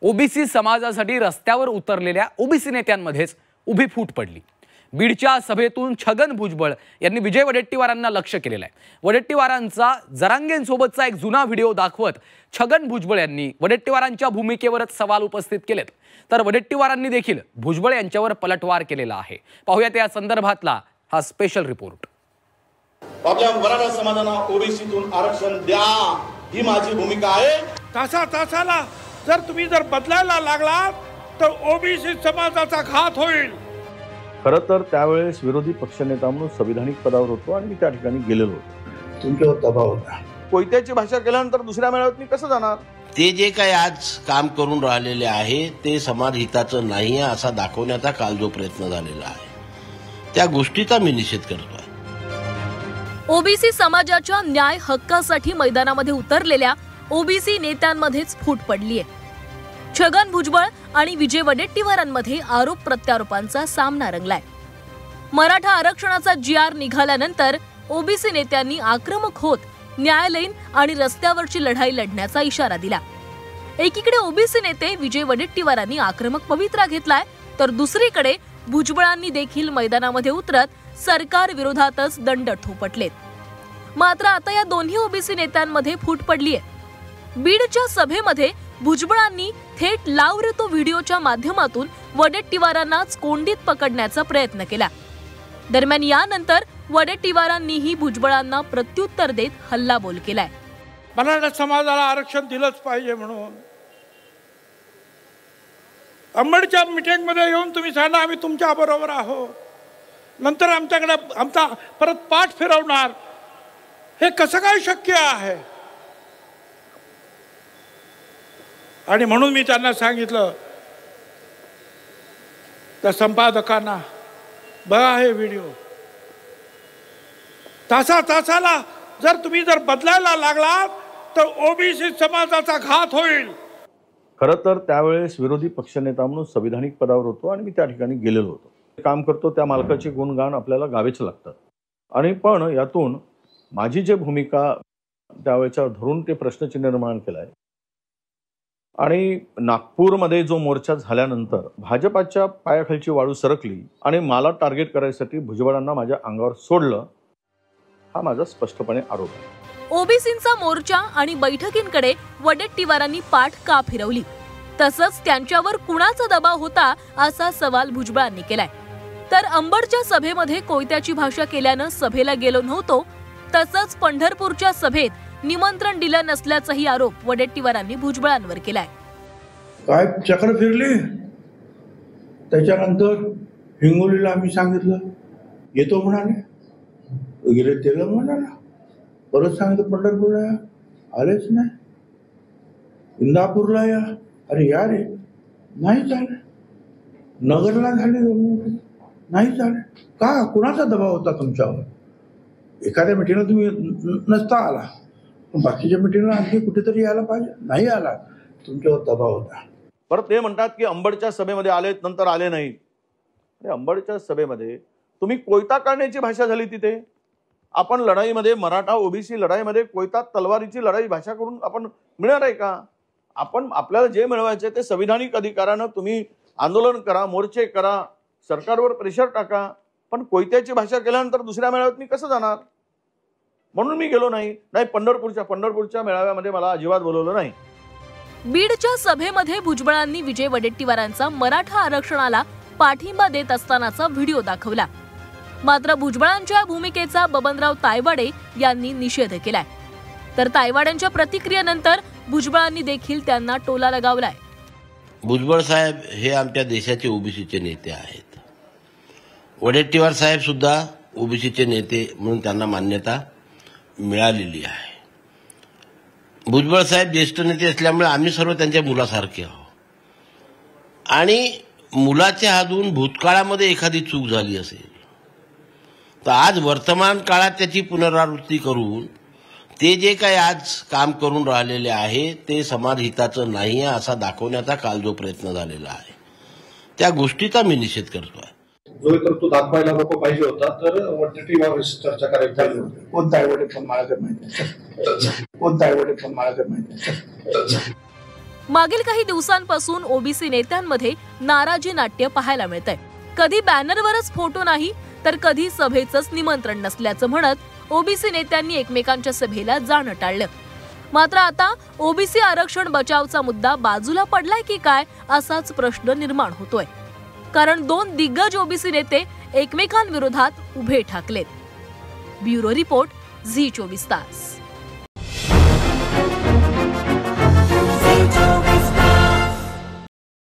OBC समाजासाठी रस्त्यावर उतरलेल्या ओबीसी नेत्यांमध्येच उभी फूट पडली। बीडच्या सभेतून छगन भुजबळ यांनी विजय वडेट्टीवारांना लक्ष्य केलेलं आहे। वडेट्टीवारांचा जरांगेंसोबतचा एक जुना व्हिडिओ दाखवत छगन भुजबळ यांनी वडेट्टीवारांच्या भूमिकेवरच सवाल उपस्थित केलेत, तर वडेट्टीवारांनी देखील भुजबळ यांच्यावर पलटवार केलेला आहे। पाहूयात या संदर्भातला हा स्पेशल रिपोर्ट। आपल्या मराठा समाजाला ओबीसीतून आरक्षण द्या ही माझी भूमिका आहे। तासाला जर तुम्ही बदलायला लागलात तर ओबीसी समाजाचा घात होईल। खरं तर त्यावेळेस विरोधी पक्षनेता म्हणून संविधानिक पदावर होतो आणि मी त्या ठिकाणी गेलेलो होतो। तुमच्यावर दबाव होता। कोयत्याची भाषा केल्यानंतर दुसऱ्या मेळाव्यात मी कसं जाणार? ते जे काही आज काम करून राहिलेले आहे ते समाज हिताचं नाही आहे असा दाखवण्याचा काल जो प्रयत्न झालेला आहे त्या गोष्टीचा मी निषेध करतोय। ओबीसी समाजाच्या न्याय हक्कासाठी मैदानामध्ये उतरलेल्या ओबीसी नेत्यांमध्येच फूट पडली आहे। छगन भुजबळ आणि विजय वडेट्टीवारांमध्ये आरोप प्रत्यारोपांचा सामना रंगलाय। मराठा आरक्षणाचा GR निघाल्यानंतर ओबीसी नेत्यांनी आक्रमक होत न्यायालयीन आणि रस्त्यावरची लढाई लढण्याचा इशारा दिला। एकीकडे ओबीसी नेते विजय वडेट्टीवारांनी आक्रमक पवित्रा घेतलाय, तर दुसरीकडे भुजबळांनी देखील मैदानामध्ये उतरत सरकार विरोधातच दंड थोपटलेत। मात्र आता या दोन्ही ओबीसी नेत्यांमध्ये फूट पडलीय। बीडच्या सभेमध्ये भुजबळांनी थेट लाव रे तो व्हिडिओच्या माध्यमातून वडेट्टीवारांनाच कोंडीत पकडण्याचा प्रयत्न केला। दरम्यान यानंतर वडेट्टीवारांनीही भुजबळांना प्रत्युत्तर देत हल्लाबोल केलाय। मराठा समाजाला आरक्षण दिलंच पाहिजे म्हणून अंबडच्या मीटिंग मध्ये येऊन तुम्ही सांगा आम्ही तुमच्या बरोबर आहोत, नंतर आमच्याकडे आमचा परत पाठ फिरवणार, हे कसं काय शक्य आहे? आणि म्हणून मी त्यांना सांगितलं त्या संपादकांना, बघा हे व्हिडिओ, तासाला जर तुम्ही बदलायला लागलात तर ओबीसी समाजाचा घात होईल। खरं तर त्यावेळेस विरोधी पक्षनेता म्हणून संविधानिक पदावर होतो आणि मी त्या ठिकाणी गेलेलो होतो। काम करतो त्या मालकाचे गुणगान आपल्याला गावेच लागतात आणि पण यातून माझी जी भूमिका त्यावेळेच्या धरून ते प्रश्नचिन्ह निर्माण केलाय। आणि नागपूरमध्ये जो मोर्चा झाल्यानंतर भाजपाच्या पायाखालची वाळू सरकली आणि मला टार्गेट करायसाठी भुजबळांना माझ्या अंगावर सोडलं, हा माझा स्पष्टपणे आरोप आहे। ओबीसींचा मोर्चा आणि बैठकींकडे वडेट्टीवारांनी पाठ का फिरवली, तसंच त्यांच्यावर कुणाचा दबाव होता असा सवाल भुजबळांनी केलाय। तर अंबडच्या सभेमध्ये कोयत्याची भाषा केल्यानं सभेला गेलो नव्हतो, तसंच पंढरपूरच्या सभेत निमंत्रण दिलं नसल्याचाही आरोप वडेट्टीवारांनी भुजबळांवर केलाय। काय चक्र फिरली, त्याच्यानंतर हिंगोलीला आम्ही सांगितलं येतो म्हणाले, गेले तेला म्हणाला, परत सांगितलं पंढरपूरला या, आलेच नाही, इंदापूरला या, अरे या रे, नाही झालं, नगरला झाले, नाही झाले। का, कुणाचा दबाव होता तुमच्यावर? एखाद्या मिटिंगला तुम्ही नसता आला, बाकीच्या मिटिंगला आणखी कुठेतरी यायला पाहिजे, नाही आला, तुमच्यावर दबाव होता। परत ते म्हणतात की अंबडच्या सभेमध्ये आलेत, नंतर आले नाही। अरे अंबडच्या सभेमध्ये तुम्ही कोयता काढण्याची भाषा झाली तिथे। आपण लढाईमध्ये, मराठा ओबीसी लढाईमध्ये कोयता तलवारीची लढाई भाषा करून आपण मिळणार आहे का? आपण आपल्याला जे मिळवायचे ते संविधानिक अधिकारानं तुम्ही आंदोलन करा, मोर्चे करा, सरकारवर प्रेशर टाका, पण कोयत्याची भाषा केल्यानंतर दुसऱ्या मेळाव्यात मी कसं जाणार? म्हणून मी गेलो नाही। पंढरपूरच्या मेळाव्यामध्ये मला अजिबात बोलवलं नाही। बीडच्या सभेमध्ये भुजबळांनी विजय वडेट्टीवारांचा मराठा आरक्षणाला पाठिंबा देत असतानाचा व्हिडिओ दाखवला। मात्र भुजबळांच्या भूमिकेचा बबनराव तायवाडे यांनी निषेध केलाय, तर तायवाड्यांच्या प्रतिक्रियेनंतर भुजबळांनी देखील त्यांना टोला लगावलाय। भुजबळ साहेब हे आमच्या देशाचे ओबीसीचे नेते आहेत। वडेट्टीवार साहेब सुद्धा ओबीसीचे नेते म्हणून त्यांना मान्यता मिळालेली आहे। भुजबळ साहेब ज्येष्ठ नेते असल्यामुळे आम्ही सर्व त्यांच्या मुलासारखे आहोत आणि मुलाच्या हातून भूतकाळामध्ये एखादी चूक झाली असेल तर आज वर्तमान काळात त्याची पुनरावृत्ती करून ते जे काही आज काम करून राहिलेले आहे ते समाज हिताचं नाही आहे असा दाखवण्याचा काल जो प्रयत्न झालेला आहे त्या गोष्टीचा मी निषेध करतोय। जो तर तो दाखवायला नको पाहिजे होता, तर वडेट्टीवार चर्चा करायची झाली होती। कोणता आहे वडे पण मला माहिती, कोणता आहे वडे पण मला माहिती। मागील काही दिवसांपासून ओबीसी नेत्यांमध्ये नाराजी नाट्य पाहायला मिळतंय. कधी बॅनरवरच फोटो नाही तर कधी सभेचंच निमंत्रण नसल्याचं म्हणत ओबीसी नेत्यांनी एकमेकांच्या सभेला जाणं टाळलं. मात्र आता ओबीसी आरक्षण बचावचा मुद्दा बाजूला पडलाय की काय असाच प्रश्न निर्माण होतोय. कारण 2 दिग्गज ओबीसी नेते एकमेकांविरोधात उभे ठाकलेत. ब्युरो रिपोर्ट, झी 24 तास.